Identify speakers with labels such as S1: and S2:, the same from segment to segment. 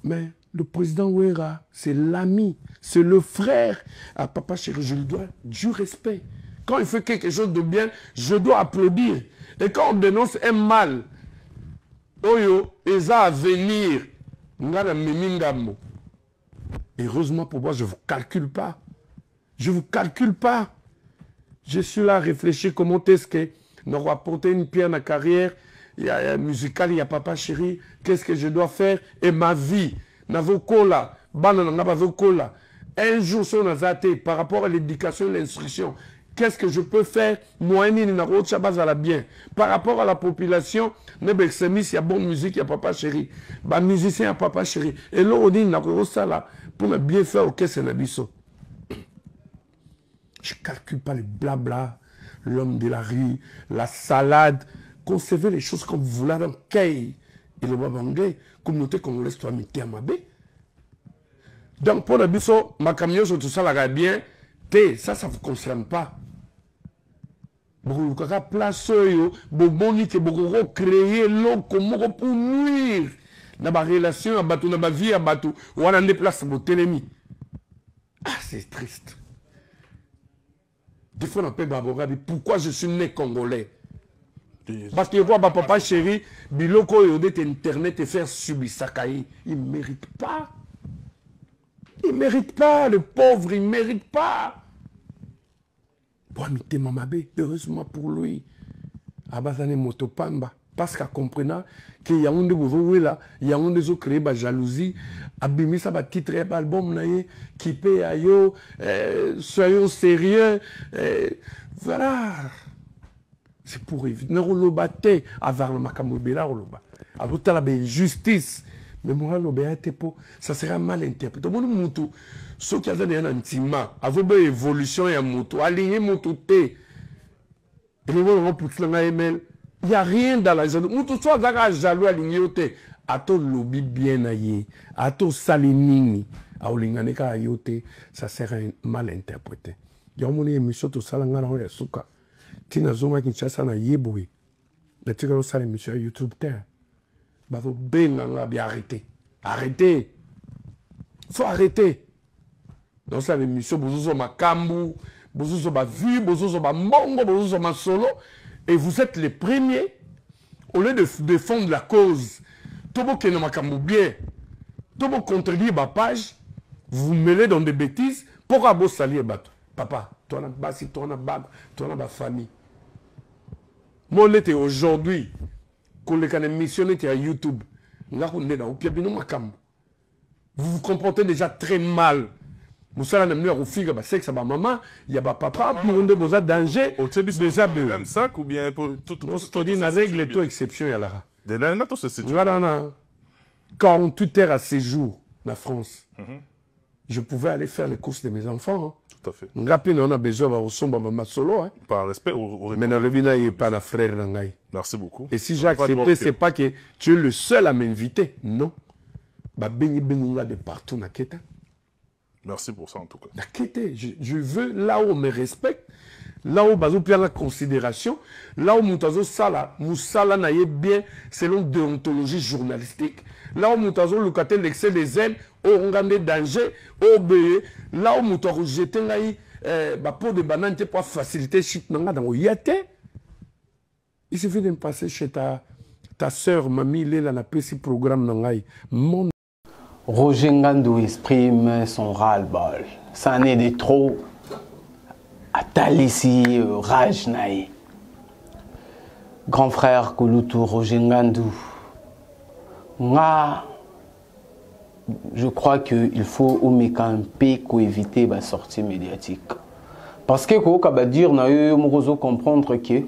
S1: Mais le président Ouera, c'est l'ami, c'est le frère à Papa Chéri. Je lui dois du respect. Quand il fait quelque chose de bien, je dois applaudir. Et quand on dénonce un mal, Oyo, Eza à venir, heureusement pour moi, je ne vous calcule pas. Je ne vous calcule pas. Je suis là à réfléchir comment est-ce que nous rapporter une pierre dans la carrière musicale, il y a Papa Chéri, qu'est-ce que je dois faire et ma vie. Un jour, par rapport à l'éducation et l'instruction, qu'est-ce que je peux faire? Moi, bien. Par rapport à la population, il y a bonne musique, il y a Papa Chéri. Il y a musicien, il y a Papa Chéri. Et là, on dit, pour bien faire, ok, c'est Nabiso. Je ne calcule pas les blabla, l'homme de la rue, la salade. Concevez les choses comme vous voulez dans Kei et le Babangé, communauté congolaise, toi, à ma baie. Donc, pour le biso, ma camion, tout ça, la bien, ça ne vous concerne pas. Vous avez place, vous créer l'eau pour nuire dans ma relation, dans ma vie, ou on déplace votre ennemi. Ah, c'est triste. Des fois, on appelle Baborabi, pourquoi je suis né congolais? Parce que moi, Papa Chéri, Biloko et Internet et faire subir Sakai, il ne mérite pas. Il ne mérite pas, le pauvre, il ne mérite pas. Bon, mais Mamabé, heureusement pour lui, Abazane Motopamba, parce qu'à comprendre qu'il y a un de vous là, il y a un de vous créé la jalousie, Abimi ça va titre album qui paye à yo, soyons sérieux, voilà. C'est pour éviter. Nous avons battu avant le Makamobela, avec la justice. Mais moi, ça sera mal interprété. Ceux qui ont un intima, avec une évolution et un moto, aligner moto T. Il n'y a rien dans la jalousie. Moto soit jaloux aligné au T. A ton lobby bien aillé, a ton salinini, a olinganeka ayote, ça sera mal interprété. Il y a une émission tout ça, là, souka. Tina Zoma Kinshasa na yeboui. Le tigre au salé, monsieur, YouTube terre. Bah, vous bien arrêtez. Arrêtez. Il faut arrêter. Donc, ça, l'émission, vous avez ma kambu, vous avez ma vie, vous avez ma mongo, vous avez ma solo. Et vous êtes les premiers, au lieu de défendre la cause, tout le monde qui est dans ma kambu bien, tout le monde contredit ma page, vous vous mêlez dans des bêtises, pourquoi vous saluer bateau? Papa, toi, on a basi, toi, on a bag, toi, on a ma famille. Moi, on était aujourd'hui, quand les canaux missionnaires à YouTube, vous vous comportez déjà très mal. Vous allez nous au figure, c'est que ça va maman, il y a papa, pour nous besoin danger.
S2: Au début, déjà même ça, ou bien pour tout.
S1: On dit une règle et tout exception, il y a là.
S2: De là, on a tout ce
S1: 48 heures à séjour, la France. Je pouvais aller faire les courses de mes enfants.
S2: Tout à fait.
S1: On a besoin de solo.
S2: Par respect,
S1: mais dans le vina, il n'y a pas de frère.
S2: Merci beaucoup.
S1: Et si j'ai accepté, ce n'est pas que tu es le seul à m'inviter. Non. De partout.
S2: Merci pour ça en tout cas.
S1: Je veux là où on me respecte, là où on a la considération, là où Moussala n'a bien selon déontologie journalistique, là où Moutazo locaté l'excès des ailes, on a des dangers, là où Moutazo jeté pour des bananes pour faciliter shit dans le yate. Il suffit de me passer chez ta soeur, mamie, il est là, n'a pas ce programme dans le
S3: Roger Ngandou exprime son ras-le-bol. Ça en est de trop. Atalissi, rage naï. Grand frère Kouloutou, Roger Ngandou. Je crois qu'il faut au mécamper éviter la sortie médiatique. Parce que quand on dire, on a comprendre que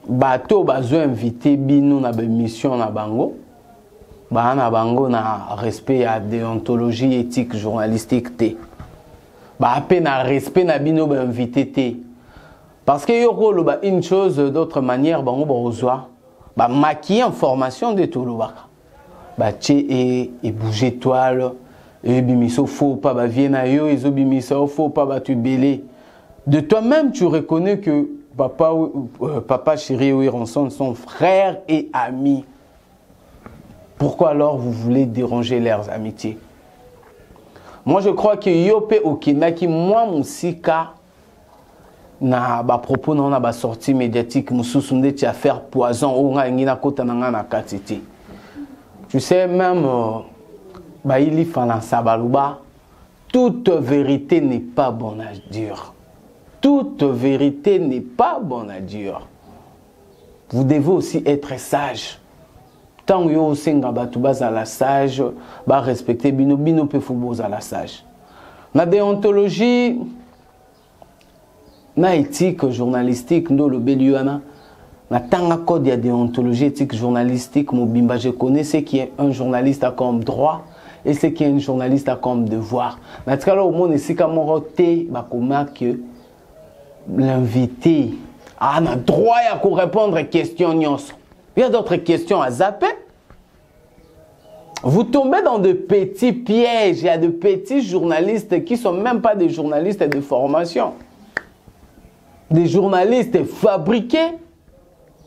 S3: bateau besoin invité bino na mission na bango. Na bango na respect à déontologie éthique journalistique té. À peine à respect na bino ba invité té. Parce que yoko lo ba une chose d'autre manière bango ba maquiller en formation de tout le baka. Et bouger toile et bimiso faut pas ba viena yo et bimiso faut pas ba tu belé. De toi-même tu reconnais que Papa Chéri Ouironson sont frères et amis. Pourquoi alors vous voulez déranger leurs amitiés? Moi, je crois que Yope Okinaki, moi, Moussika, na ba propos na ba sortie médiatique, Moussoussounde, tu as fait poison, ou na kota na katiti. Tu sais, même, Baïli Sabalouba, toute vérité n'est pas bonne à dire. Toute vérité n'est pas bonne à dire. Vous devez aussi être sage. Tant que vous êtes la sage, vous respectez bino pe fubo à la sage. La déontologie, la éthique journalistique, nous le béliana, la tanga code de déontologie éthique journalistique, Mobimba, je connais ce qui est un journaliste a comme droit et ce qui est un journaliste a comme devoir. Dans ce cas-là, au monde, c'est comme que l'invité a un droit à répondre à questions. Il y a d'autres questions à zapper. Vous tombez dans de petits pièges. Il y a de petits journalistes qui ne sont même pas des journalistes de formation. Des journalistes fabriqués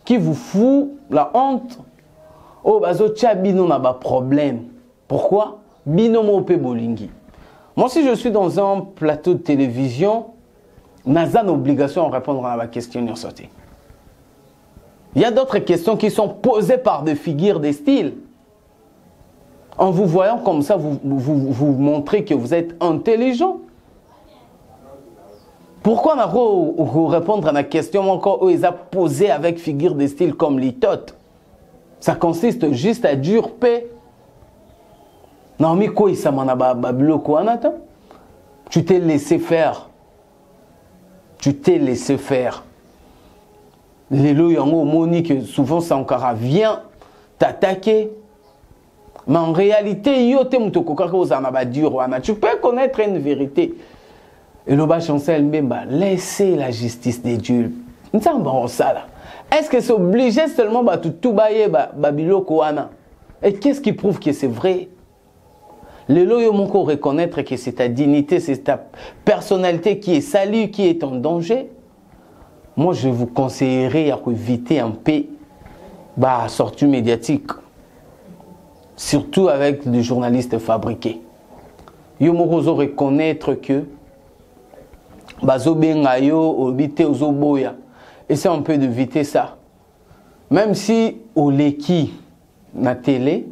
S3: qui vous foutent la honte. Oh, bazo bino n'a pas problème. Pourquoi? Bino mope bolingi. Moi, si je suis dans un plateau de télévision, n'a une obligation à répondre à la question. Il y a d'autres questions qui sont posées par des figures de style. En vous voyant comme ça, vous montrez que vous êtes intelligent. Pourquoi vous répondre à la question encore où ils ont posé avec figure de style comme litote? Ça consiste juste à dire paix. Non, mais quoi, ça m'en a bloqué. Tu t'es laissé faire. Tu t'es laissé faire. Les loyango monique souvent Sankara vient t'attaquer. Mais en réalité, tu peux connaître une vérité. Et le bas chancel Mbemba, laissez la justice de Dieu. Est-ce que c'est obligé seulement de tout bailler Babilo Koana? Et qu'est-ce qui prouve que c'est vrai? Le loyo monko reconnaître que c'est ta dignité, c'est ta personnalité qui est salie, qui est en danger. Moi, je vous conseillerais d'éviter un peu la sortie médiatique. Surtout avec des journalistes fabriqués. Yo moko reconnaître que bazo bengayo obité ozoboya. Essayez un peu d'éviter ça. Même si au leki na télé,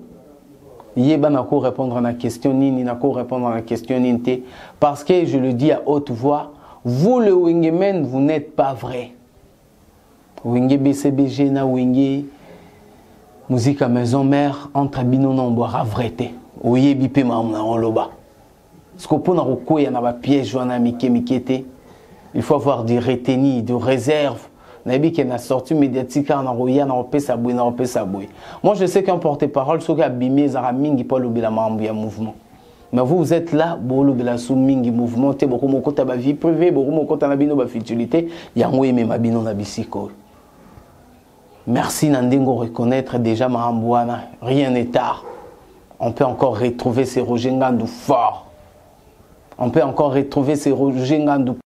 S3: Yeba n'a qu'à répondre à la question nini, n'a qu'à répondre à la question ninte. Parce que je le dis à haute voix, vous le Wingemen, vous n'êtes pas vrai. Winge BCBG na Winge musique à maison mère entre bino non boira vérité. Oye bipé ma on loba. Ce qu'on peut na roko ya na ba piège joana mikete. Il faut avoir des retenus, de réserves. Nabi qui n'a sorti médiatique en roya na opé sa boui na opé sa boui. Moi je sais qu'un porte-parole ce qui a bimé zaramingi pas lobila mambu ya mouvement. Mais vous êtes là pour lobila sou mingi mouvement te beaucoup moko ta ba vie privée, beaucoup moko ta na bino ba futilité, ya ngwe me mabino na bisiko. Merci Nandingo reconnaître déjà Mahambouana, rien n'est tard. On peut encore retrouver ces Roger Ngandou forts. On peut encore retrouver ces Roger Ngandou